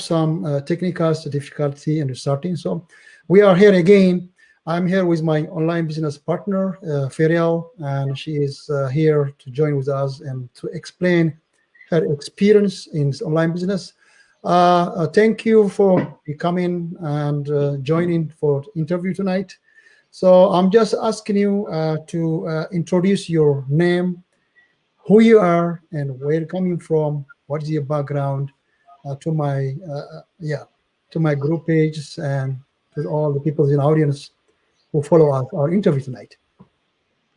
some technical difficulty in starting. So we are here again. I'm here with my online business partner, Ferial, and she is here to join with us and to explain her experience in online business. Thank you for coming and joining for interview tonight. So I'm just asking you to introduce your name, who you are, and where you're coming from. What is your background to my yeah, to my group pages and to all the people in the audience who follow our interview tonight.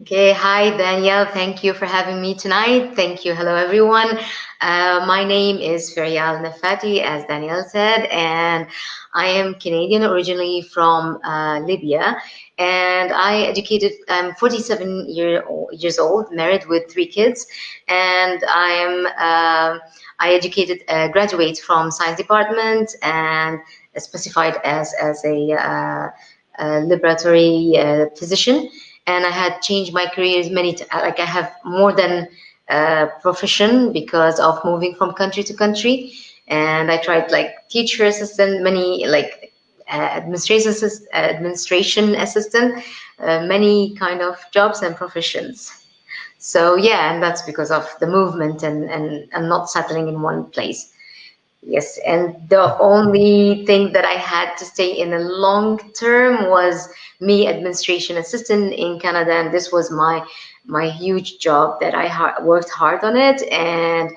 Okay, hi Danielle. Thank you for having me tonight. Thank you. Hello everyone. My name is Ferial Nafati, as Danielle said, and I am Canadian, originally from Libya. And I'm 47 years old, married with 3 kids, and I educated, graduate from science department and specified as a laboratory physician. And I had changed my careers like I have more than profession because of moving from country to country. And I tried like teacher assistant, many like administration assistant, many kind of jobs and professions. So yeah, and that's because of the movement and not settling in one place. Yes, and the only thing that I had to stay in a long term was me administration assistant in Canada, and this was my huge job that I worked hard on it, and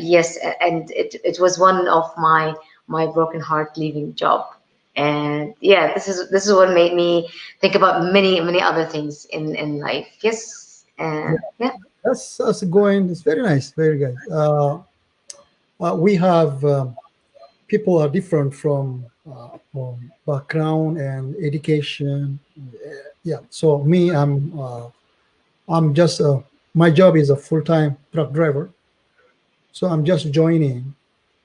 yes, and it was one of my broken heart leaving job, and yeah, this is what made me think about many other things in life. Yes, Yeah, and yeah. that's going. It's very nice, very good. We have people are different from background and education. Yeah. So me, I'm just my job is a full-time truck driver. So I'm just joining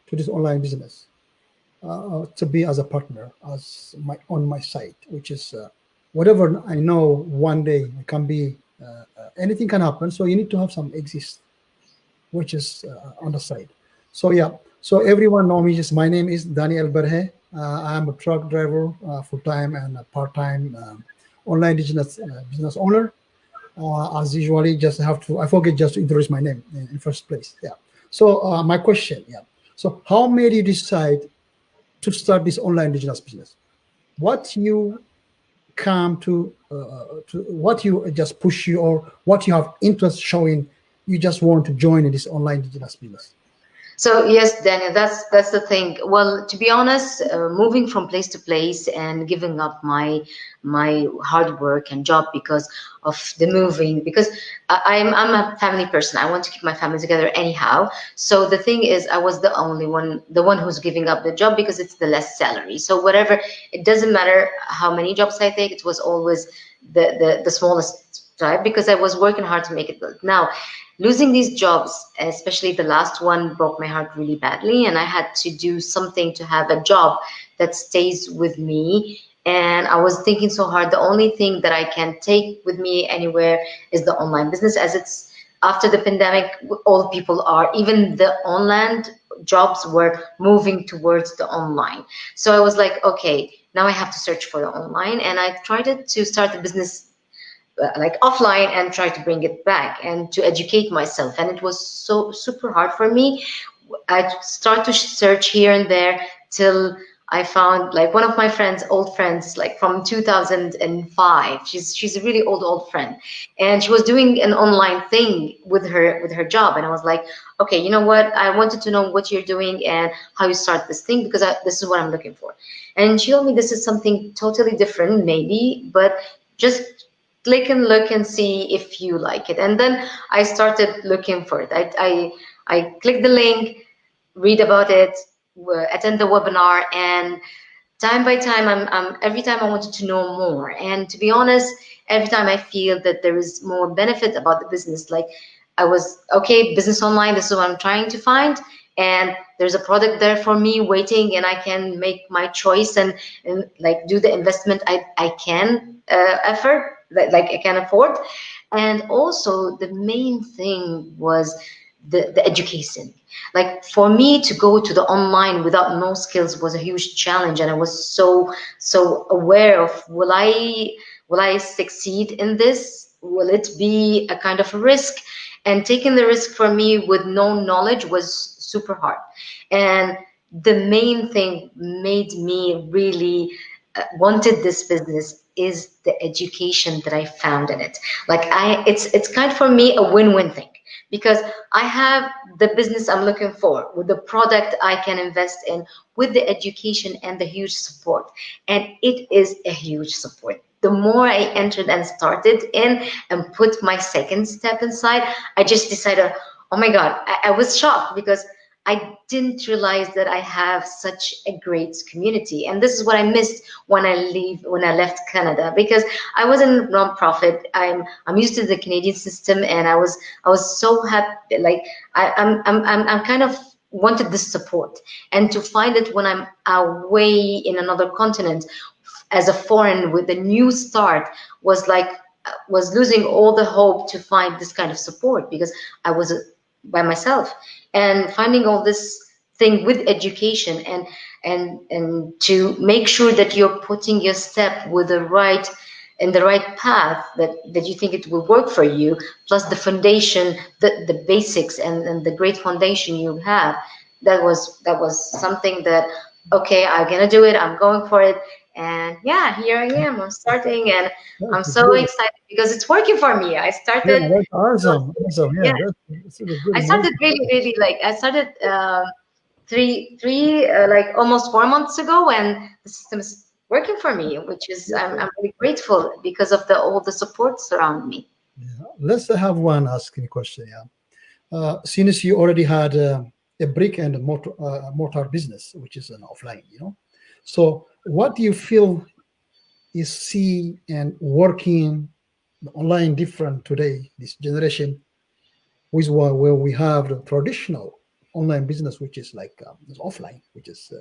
to this online business to be as a partner as my on my site, which is whatever I know. One day it can be anything can happen. So you need to have some exist, which is on the side. So yeah, so everyone know me. Just my name is Daniel Berhe. I'm a truck driver, full time and a part time online business owner. As usually, just have to I forget just to introduce my name in first place. Yeah. So my question, yeah. So how made you decide to start this online business? What you come to what you just push you or what you have interest showing you just want to join in this online business. So yes, Daniel, that's the thing. Well, to be honest, moving from place to place and giving up my hard work and job because of the moving, because I'm a family person. I want to keep my family together anyhow. So the thing is, I was the one who's giving up the job because it's the less salary. So whatever, it doesn't matter how many jobs I take. It was always the smallest type because I was working hard to make it good. Now losing these jobs, especially the last one, broke my heart really badly, and I had to do something to have a job that stays with me. And I was thinking so hard, the only thing that I can take with me anywhere is the online business, as it's after the pandemic, all people are, even the online jobs were moving towards the online. So I was like, okay, now I have to search for the online, and I tried to start a business like offline and try to bring it back and to educate myself, and it was so super hard for me. I start to search here and there till I found like one of my friends, old friends, like from 2005. She's a really old friend, and she was doing an online thing with her job, and I was like, okay, you know what? I wanted to know what you're doing and how you start this thing because this is what I'm looking for. And she told me this is something totally different, maybe, but just click and look and see if you like it. And then I started looking for it. I clicked the link, read about it, attend the webinar, and time by time, every time I wanted to know more. And to be honest, every time I feel that there is more benefit about the business, like I was, okay, business online, this is what I'm trying to find. And there's a product there for me waiting, and I can make my choice and like do the investment I can effort, like I can afford. And also the main thing was the education. Like for me to go to the online without no skills was a huge challenge, and I was so aware of, will I succeed in this? Will it be a kind of a risk? And taking the risk for me with no knowledge was super hard. And the main thing made me really wanted this business is the education that I found in it. Like it's kind of for me a win-win thing, because I have the business I'm looking for with the product I can invest in, with the education and the huge support. And it is a huge support. The more I entered and started in and put my second step inside, I just decided, oh my God, I was shocked because I didn't realize that I have such a great community. And this is what I missed when I left Canada, because I was in nonprofit. I'm used to the Canadian system, and I was so happy. Like I'm kind of wanted this support, and to find it when I'm away in another continent as a foreign with a new start was like was losing all the hope to find this kind of support, because I was by myself. And finding all this thing with education and to make sure that you're putting your step with the right in the right path, that you think it will work for you, plus the foundation, the basics, and the great foundation you have, that was something that, okay, I'm gonna do it, I'm going for it. And yeah, here I am, I'm starting, and I'm That's so good. excited because it's working for me. I Yeah, started, that's awesome. Awesome. yeah, Yeah, that's really good. I started really, really, like I started three like almost 4 months ago, and the system is working for me, which is I'm really grateful because of the all the supports around me. Yeah. Let's have one asking question. Yeah. Since you already had a brick and mortar business, which is an offline, so what do you feel is see and working online different today, this generation, with where we have the traditional online business, which is like is offline, which is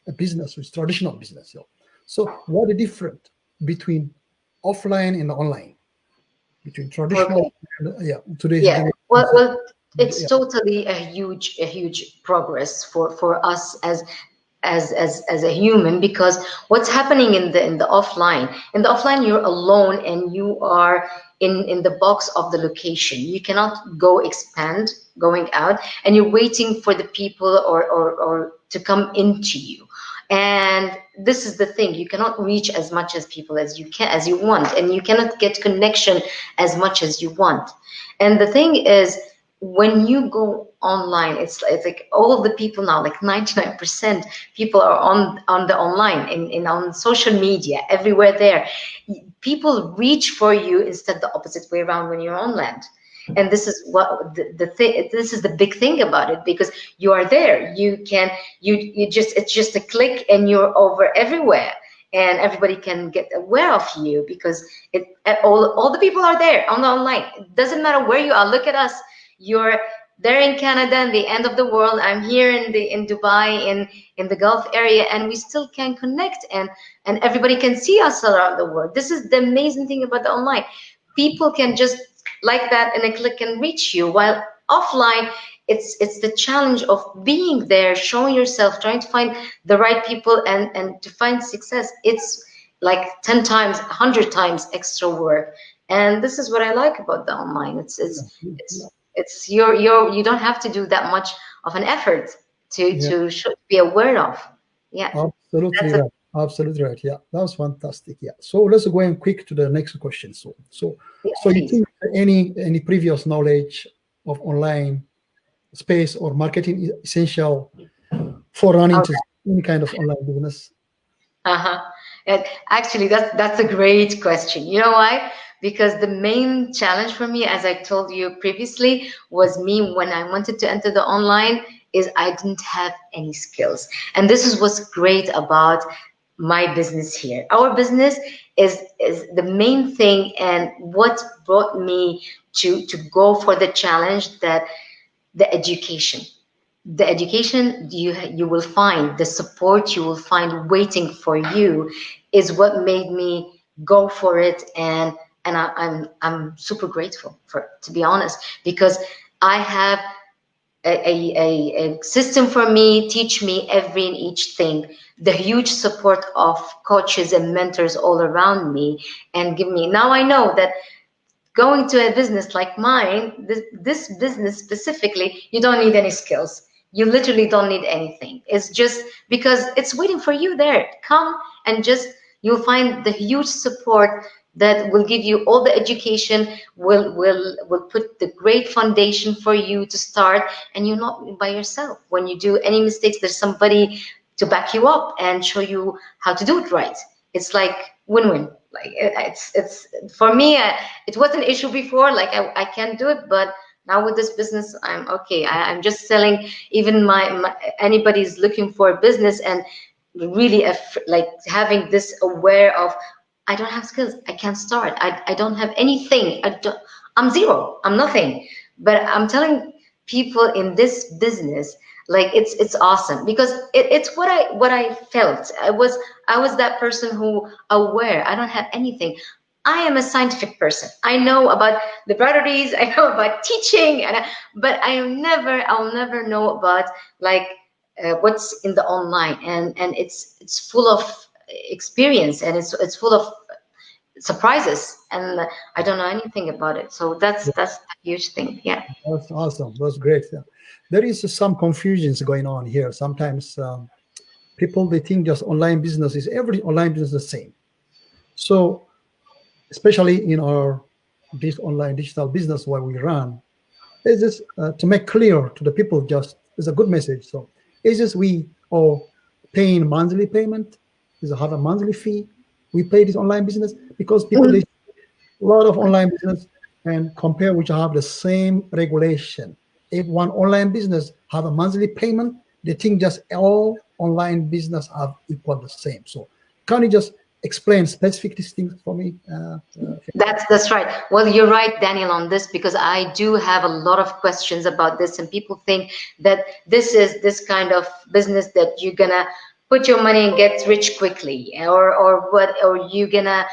a business with traditional business. So what is different between offline and online, between For traditional me, and today's yeah. generation? Well, it's Yeah, totally a huge progress for us as a human, because what's happening in the offline, you're alone, and you are in the box of the location. You cannot go expand going out, and you're waiting for the people or to come into you. And this is the thing, you cannot reach as much as people as you want, and you cannot get connection as much as you want. And the thing is, when you go online, it's like all the people now, like 99% people are on the online, on social media, everywhere there. People reach for you instead the opposite way around when you're on land. And this is what the thing, this is the big thing about it, because you are there, you just, it's just a click and you're over everywhere, and everybody can get aware of you, because all the people are there on the online. It doesn't matter where you are. Look at us. You're there in Canada, in the end of the world. I'm here in Dubai, in the Gulf area, and we still can connect, and everybody can see us around the world. This is the amazing thing about the online. People can just like that in a click and reach you, while offline, it's the challenge of being there, showing yourself, trying to find the right people, and to find success. It's like 10 times, 100 times extra work. And this is what I like about the online. It's you don't have to do that much of an effort to yeah, be aware of. Yeah, absolutely that's a right. Absolutely right. Yeah, that was fantastic. Yeah. So let's go in quick to the next question. yeah, So you please. think any previous knowledge of online space or marketing is essential for running to any kind of online business? Uh-huh. And actually, that's a great question. You know why? Because the main challenge for me, as I told you previously, was me when I wanted to enter the online, is I didn't have any skills. And this is what's great about my business here. Our business is the main thing, and what brought me to go for the challenge, that the education you will find, the support you will find waiting for you, is what made me go for it. And I'm super grateful for, to be honest, because I have a system for me, teach me every and each thing. The huge support of coaches and mentors all around me, and give me, now I know that going to a business like mine, this business specifically, you don't need any skills. You literally don't need anything. It's just because it's waiting for you there. Come and just, you'll find the huge support that will give you all the education, will put the great foundation for you to start, and you're not by yourself. When you do any mistakes, there's somebody to back you up and show you how to do it right. It's like win-win. Like it's for me, it was an issue before, like I can't do it, but now with this business, I'm okay. I'm just selling. Even my anybody's looking for a business and really like having this aware of, I don't have skills, I can't start, I don't have anything, I'm zero, I'm nothing. But I'm telling people in this business, like it's awesome, because it's what I felt. I was that person who aware I don't have anything. I am a scientific person. I know about laboratories, I know about teaching, but I'll never know about like what's in the online, and it's full of experience, and it's full of surprises, and I don't know anything about it. So that's a huge thing. Yeah. That's awesome. That's great. Yeah. There is some confusions going on here. Sometimes people, they think just online business is, every online business is the same. So especially in our this online digital business where we run, is this to make clear to the people, just is a good message. So is this we are paying monthly payment, is have a monthly fee, we pay this online business, because people, they, a lot of online business and compare which have the same regulation. If one online business have a monthly payment, they think just all online business have equal the same. So can you just explain specific these things for me? That's right. Well, you're right, Daniel, on this, because I do have a lot of questions about this, and people think that this is this kind of business that you're gonna put your money and get rich quickly, or what, or you're gonna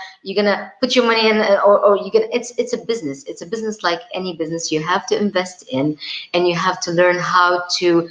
put your money in, or you gonna, it's a business. It's a business like any business. You have to invest in, and you have to learn how to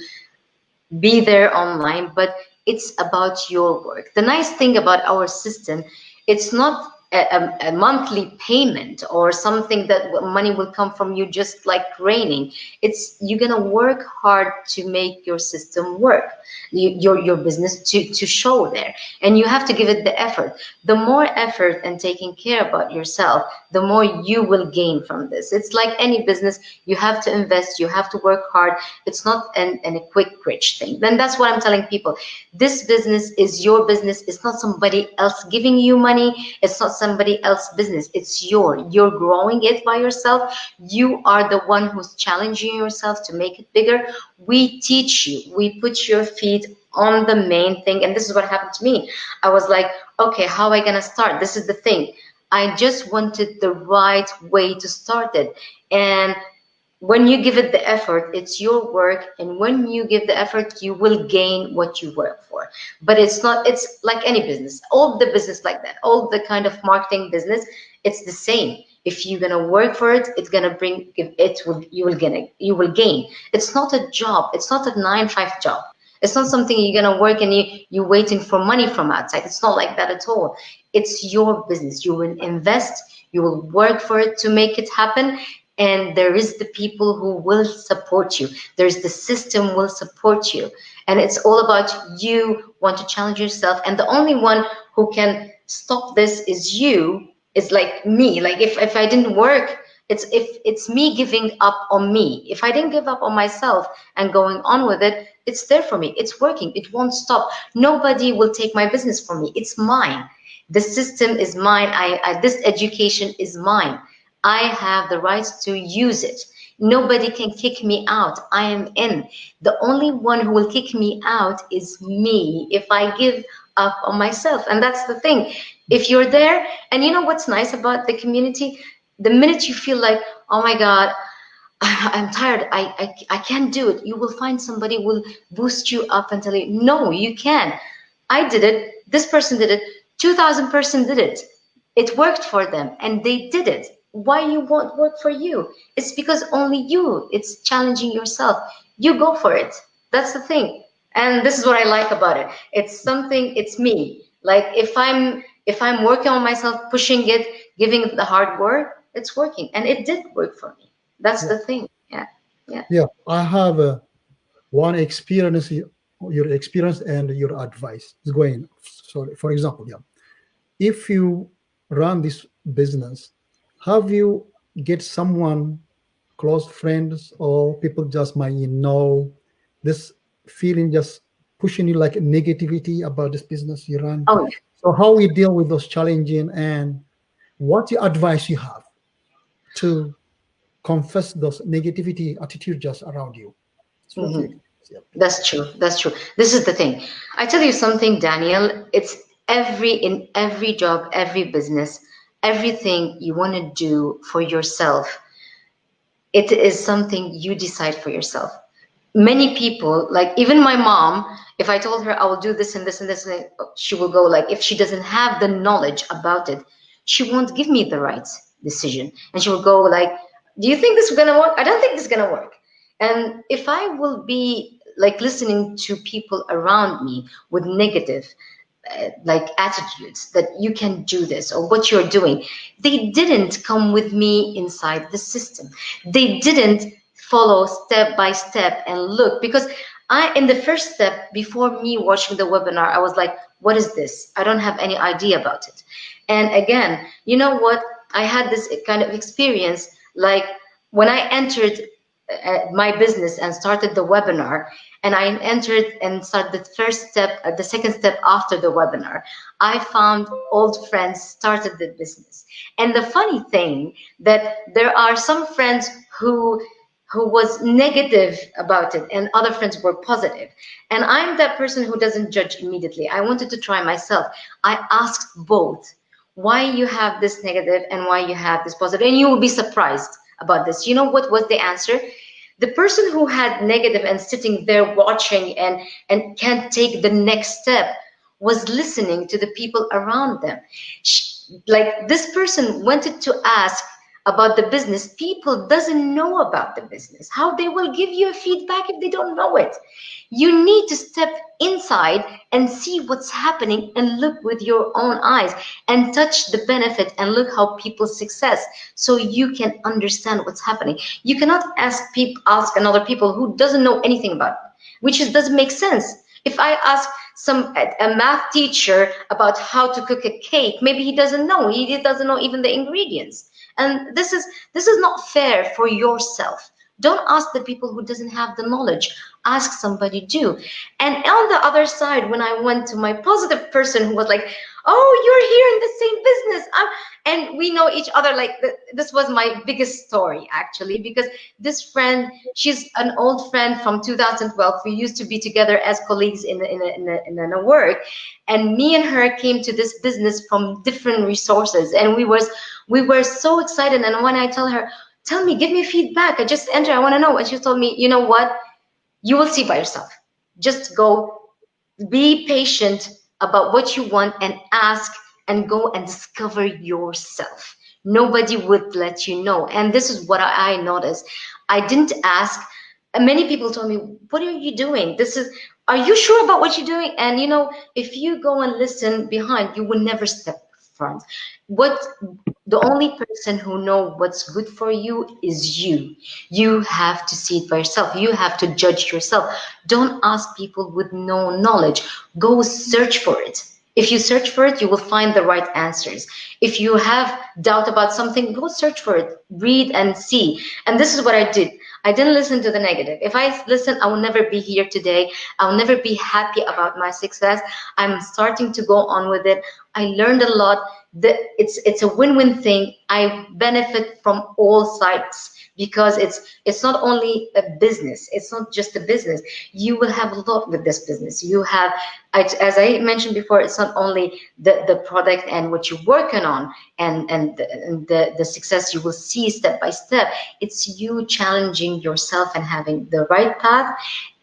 be there online, but it's about your work. The nice thing about our system, it's not a monthly payment or something that money will come from you just like raining. It's, you're gonna work hard to make your system work, your business to show there, and you have to give it the effort. The more effort and taking care about yourself, the more you will gain from this. It's like any business, you have to invest, you have to work hard. It's not a quick rich thing. Then that's what I'm telling people. This business is your business. It's not somebody else giving you money. It's not somebody else's business. It's you're growing it by yourself. You are the one who's challenging yourself to make it bigger. We teach you, we put your feet on the main thing. And this is what happened to me. I was like, okay, how am I gonna start? This is the thing. I just wanted the right way to start it. And when you give it the effort, it's your work, and when you give the effort, you will gain what you work for. But it's not, it's like any business, all the business like that, all the kind of marketing business, it's the same. If you're gonna work for it, it's gonna bring it, will you will gain. It's not a job, it's not a 9-to-5 job. It's not something you're gonna work and you're waiting for money from outside. It's not like that at all. It's your business. You will invest, you will work for it to make it happen, and there is the people who will support you. There's the system will support you, and it's all about you want to challenge yourself. And the only one who can stop this is you. It's like me. Like if I didn't work, it's me giving up on me. If I didn't give up on myself and going on with it, it's there for me. It's working. It won't stop. Nobody will take my business from me. It's mine. The system is mine. This education is mine. I have the right to use it. Nobody can kick me out. I am in. The only one who will kick me out is me if I give up on myself. And that's the thing. If you're there, and you know what's nice about the community, the minute you feel like, oh my God, I'm tired, I can't do it, you will find somebody who will boost you up and tell you, no, you can. I did it. This person did it. 2,000 person did it. It worked for them and they did it. Why you won't work for you? It's because only you, it's challenging yourself. you go for it. That's the thing. And this is what I like about it. It's something, it's me. Like if I'm working on myself, pushing it, giving it the hard work, it's working. And it did work for me. That's Yeah. the thing. Yeah. Yeah. Yeah. I have one experience, your experience and your advice is going. So, for example, yeah, if you run this business, have you get someone, close friends, or people just might know this feeling just pushing you like negativity about this business you run? Oh, yeah. So how we deal with those challenging, and what your advice you have to confess those negativity attitude just around you? It's what you Mhm. experience. Yeah, please. That's true. That's true. This is the thing. I tell you something, Daniel. It's in every job, every business, everything you want to do for yourself. It is something you decide for yourself. Many people, like even my mom, if I told her I will do this and this and this, and she will go like, if she doesn't have the knowledge about it, she won't give me the right decision. And she will go like, do you think this is gonna work? I don't think this is gonna work. And if I will be like listening to people around me with negative like attitudes that you can do this or what you're doing, they didn't come with me inside the system. They didn't follow step by step and look, because I, in the first step before me watching the webinar, I was like, what is this? I don't have any idea about it. And again, you know what, I had this kind of experience, like when I entered my business and started the webinar, and I entered and started the first step, the second step after the webinar, I found old friends started the business. And the funny thing that there are some friends who was negative about it and other friends were positive. And I'm that person who doesn't judge immediately. I wanted to try myself. I asked both why you have this negative and why you have this positive, and you will be surprised about this. You know what was the answer? The person who had negative and sitting there watching and can't take the next step was listening to the people around them. Like this person wanted to ask about the business. People doesn't know about the business. How they will give you a feedback if they don't know it? You need to step inside and see what's happening and look with your own eyes and touch the benefit and look how people success, so you can understand what's happening. You cannot ask another people who doesn't know anything about it, which doesn't make sense. If I ask a math teacher about how to cook a cake, maybe he doesn't know. He doesn't know even the ingredients. And this is not fair for yourself. Don't ask the people who doesn't have the knowledge. Ask somebody do. And on the other side, when I went to my positive person who was like, oh, you're here in the same business, and we know each other, like this was my biggest story actually, because this friend, she's an old friend from 2012. We used to be together as colleagues in a work, and me and her came to this business from different resources, and we were so excited. And when I tell her, tell me, give me feedback, I just enter, I want to know, and she told me, you know what, you will see by yourself. Just go, be patient about what you want and ask, and go and discover yourself. Nobody would let you know. And this is what I noticed. I didn't ask. And many people told me, what are you doing? Are you sure about what you're doing? And if you go and listen behind, you will never step front. The only person who know what's good for you is you. You have to see it by yourself. You have to judge yourself. Don't ask people with no knowledge. Go search for it. If you search for it, you will find the right answers. If you have doubt about something, go search for it, read and see. And this is what I did. I didn't listen to the negative. If I listen, I will never be here today. I will never be happy about my success. I'm starting to go on with it. I learned a lot. It's a win-win thing. I benefit from all sides, because it's not only a business. It's not just a business. You will have a lot with this business. You have, as I mentioned before, it's not only the product and what you're working on and the success you will see step by step. It's you challenging yourself and having the right path,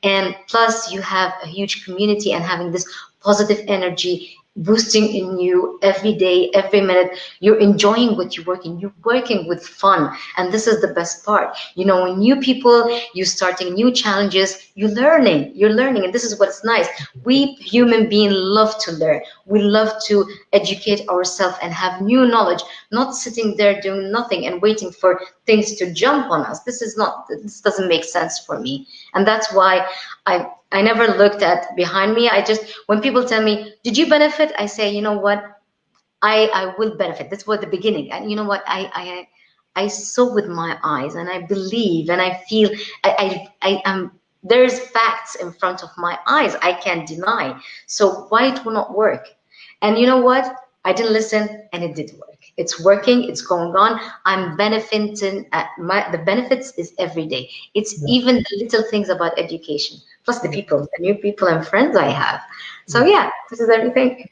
and plus you have a huge community and having this positive energy boosting in you every day, every minute. You're enjoying what you're working. You're working with fun, and this is the best part. You know, when new people, you're starting new challenges. You're learning, and this is what's nice. We human beings love to learn. We love to educate ourselves and have new knowledge, not sitting there doing nothing and waiting for things to jump on us. This doesn't make sense for me, and that's why I never looked at behind me. I just, when people tell me, did you benefit? I say, you know what? I will benefit. That's what the beginning. And you know what? I saw with my eyes, and I believe, and I feel, I am, there's facts in front of my eyes. I can't deny. So why it will not work? And you know what? I didn't listen, and it did work. It's working. It's going on. I'm benefiting. The benefits is every day. It's Yeah. even the little things about education, plus the people, the new people and friends I have. So Yeah. yeah, this is everything.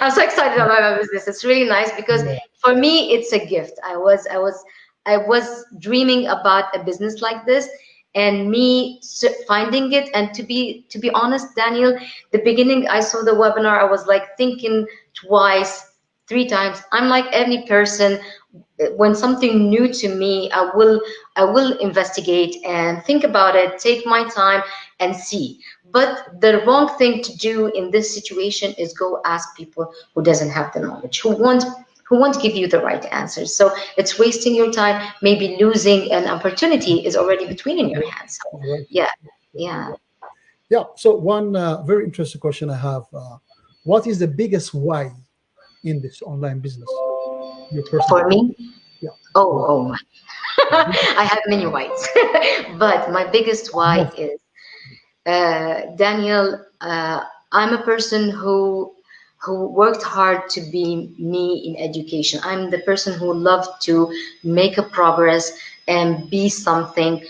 I'm so excited about my business. It's really nice because Yeah. for me, it's a gift. I was dreaming about a business like this, and me finding it. And to be honest, Daniel, the beginning I saw the webinar, I was like thinking twice, three times. I'm like any person. When something new to me, I will investigate and think about it, take my time and see. But the wrong thing to do in this situation is go ask people who doesn't have the knowledge, who won't give you the right answers. So it's wasting your time, maybe losing an opportunity is already between in your hands. So Right. yeah, yeah. Yeah. So one very interesting question I have: what is the biggest why in this online business? Your personal. For me, Yeah. oh my. I have many whys, but my biggest why Most. is Daniel, I'm a person who worked hard to be me in education. I'm the person who loved to make a progress and be something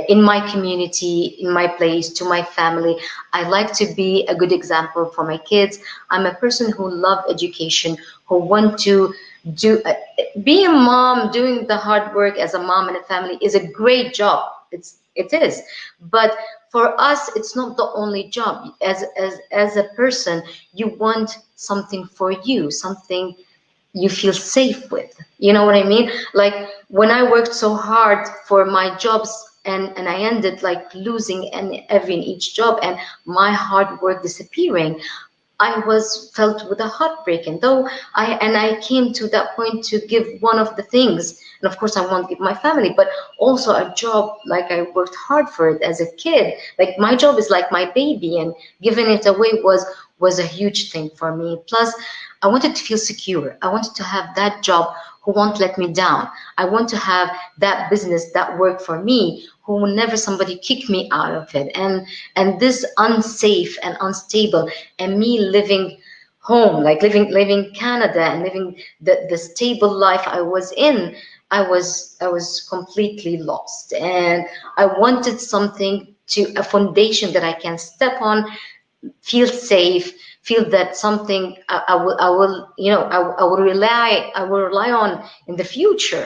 in my community, in my place, to my family. I like to be a good example for my kids. I'm a person who love education, who want to do be a mom. Doing the hard work as a mom and a family is a great job. It is, but for us it's not the only job. As a person, you want something for you, something you feel safe with. You know what I mean? Like when I worked so hard for my jobs, and I ended like losing every in each job, and my hard work disappearing, I was felt with a heartbreak. And though I came to that point to give one of the things, and of course I won't give my family, but also a job, like I worked hard for it as a kid. Like my job is like my baby, and giving it away was a huge thing for me. Plus, I wanted to feel secure. I wanted to have that job who won't let me down. I want to have that business that worked for me, who will never somebody kick me out of it. And this unsafe and unstable, and me living home, like living Canada and living the stable life I was in, I was completely lost. And I wanted something, to a foundation that I can step on, feel safe, feel that something I will I will rely on in the future.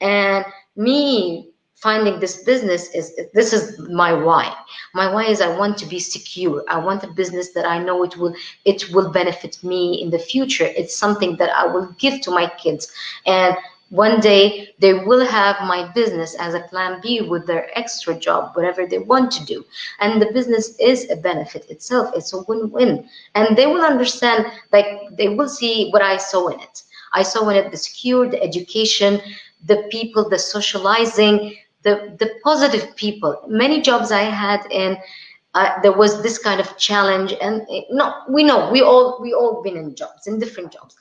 And me finding this business, this is my why. My why is I want to be secure. I want a business that I know it will benefit me in the future. It's something that I will give to my kids, and one day they will have my business as a plan B with their extra job, whatever they want to do. And the business is a benefit itself. It's a win-win. And they will understand, like they will see what I saw in it. I saw in it the secure, the education, the people, the socializing, the positive people. Many jobs I had in, there was this kind of challenge. And no, we all been in jobs, in different jobs.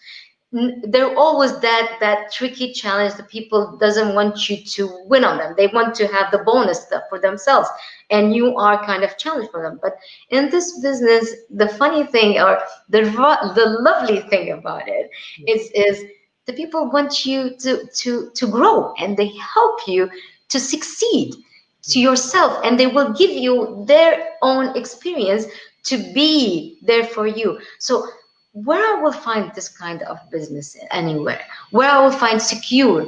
There always that tricky challenge. The people doesn't want you to win on them. They want to have the bonus stuff for themselves, and you are kind of challenged for them. But in this business, the funny thing, or the lovely thing about it is the people want you to grow, and they help you to succeed to yourself, and they will give you their own experience to be there for you. So where I will find this kind of business anywhere, where I will find secure.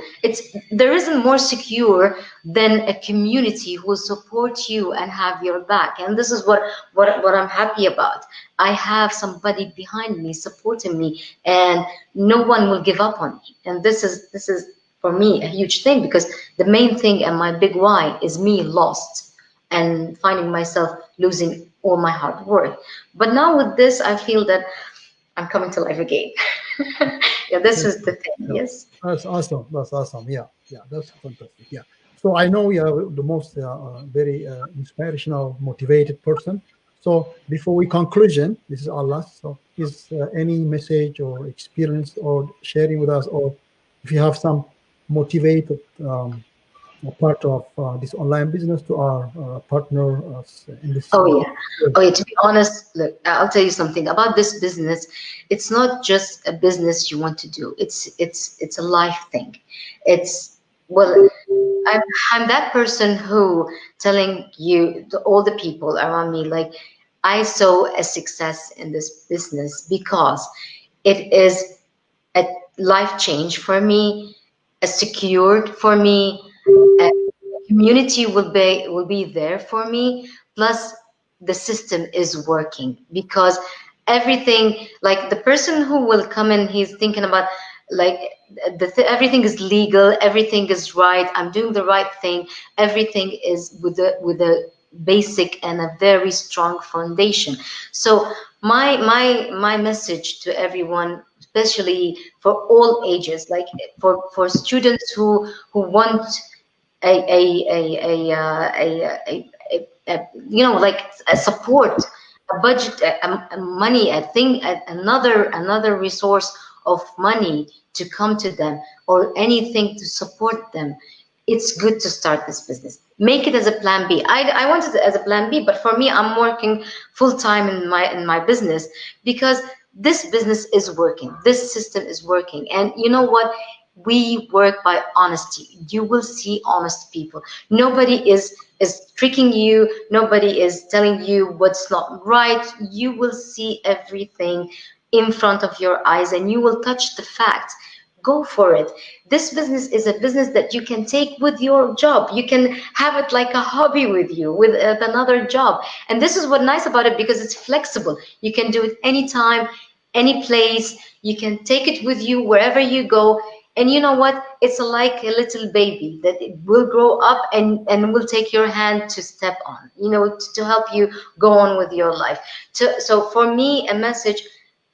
There isn't more secure than a community who will support you and have your back. And this is what I'm happy about. I have somebody behind me supporting me, and no one will give up on me. And this is for me a huge thing, because the main thing and my big why is me lost and finding myself losing all my hard work. But now with this, I feel that I'm coming to life again. Yeah, this is the thing. Yeah, Yes. that's awesome. That's awesome. Yeah, yeah, that's fantastic. Yeah. So I know you are the most very inspirational, motivated person. So before we conclusion, this is our last. So is any message or experience or sharing with us, or if you have some motivated part of this online business to our partner in this. Oh yeah. Oh yeah. To be honest, look, I'll tell you something about this business. It's not just a business you want to do. It's a life thing. It's well, I'm that person who telling you all the people around me, like, I saw a success in this business because it is a life change for me, a secured for me, a community will be there for me. Plus, the system is working, because everything, like the person who will come in, he's thinking about, like, everything is legal, everything is right, I'm doing the right thing, everything is with a basic and a very strong foundation. So my message to everyone, especially for all ages, like for students who want like a support, a budget, a money, a thing, another resource of money to come to them, or anything to support them. It's good to start this business. Make it as a plan B. I wanted it as a plan B, but for me, I'm working full time in my business, because this business is working. This system is working. And you know what? We work by honesty. You will see honest people. Nobody is tricking you. Nobody is telling you what's not right. You will see everything in front of your eyes, and you will touch the facts. Go for it. This business is a business that you can take with your job. You can have it like a hobby with you, with another job. And this is what nice about it, because it's flexible. You can do it anytime, any place. You can take it with you wherever you go. And you know what? It's like a little baby that it will grow up and will take your hand to step on, to help you go on with your life. So for me, a message: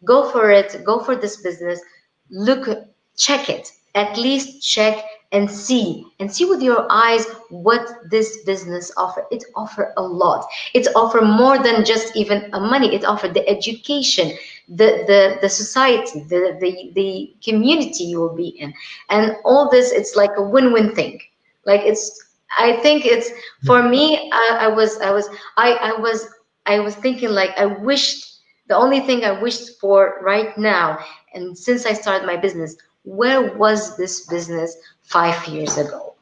go for it, go for this business. Look, check it, at least check and see with your eyes what this business offer. It offer a lot. It offer more than just even a money. It offer the education, the society, the community you will be in, and all this. It's like a win-win thing. Like, I think it's, for me, I was thinking, like, I wished, the only thing I wished for right now, and since I started my business, where was this business 5 years ago?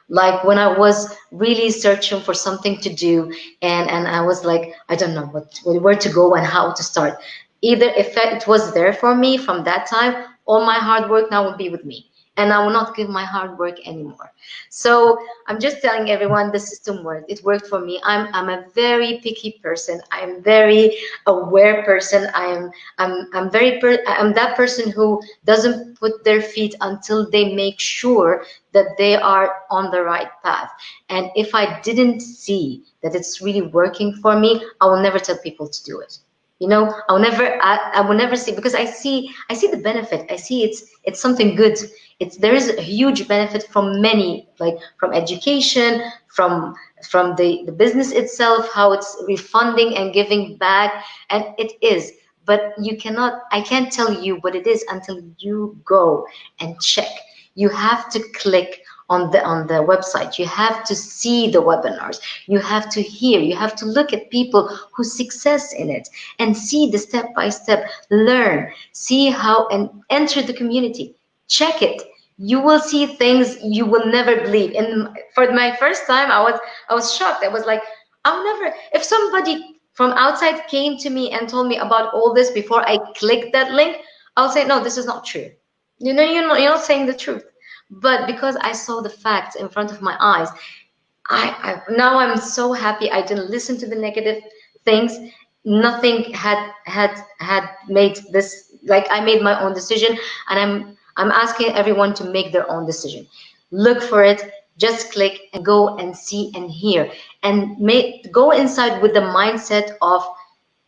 Like, when I was really searching for something to do, and I was like, I don't know where to go and how to start. Either if it was there for me from that time, all my hard work now will be with me, and I will not give my hard work anymore. So I'm just telling everyone, the system worked. It worked for me. I'm a very picky person. I'm very aware person. I'm that person who doesn't put their feet until they make sure that they are on the right path. And if I didn't see that it's really working for me, I will never tell people to do it. I will never see, because I see the benefit. I see it's something good. There is a huge benefit from many, like from education, from the business itself, how it's refunding and giving back, and it is. But I can't tell you what it is until you go and check. You have to click on the website. You have to see the webinars. You have to hear. You have to look at people who success in it and see the step by step. Learn, see how, and enter the community. Check it. You will see things you will never believe. And for my first time, I was shocked. I was like, I'll never. If somebody from outside came to me and told me about all this before I clicked that link, I'll say, no, this is not true. You're not saying the truth. But because I saw the facts in front of my eyes, now I'm so happy I didn't listen to the negative things. Nothing had made this, like, I made my own decision, and I'm asking everyone to make their own decision. Look for it, just click and go and see and hear, and go inside with the mindset of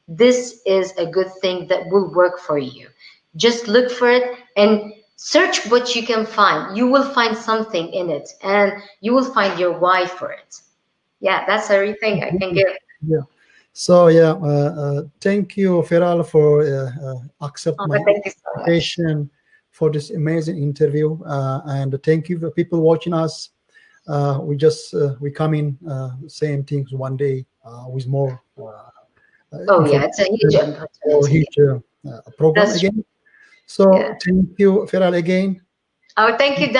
this is a good thing that will work for you. Just look for it and search what you can find. You will find something in it, and you will find your why for it. Yeah, that's everything I can give. Yeah. So yeah, thank you, Feral, for accept my Thank you so much. invitation for this amazing interview, and thank you for people watching us. We come in same things one day with more. Oh yeah, it's a huge opportunity. Huge program That's again. So yeah. thank you, Feral, again. Oh, thank you, Dan.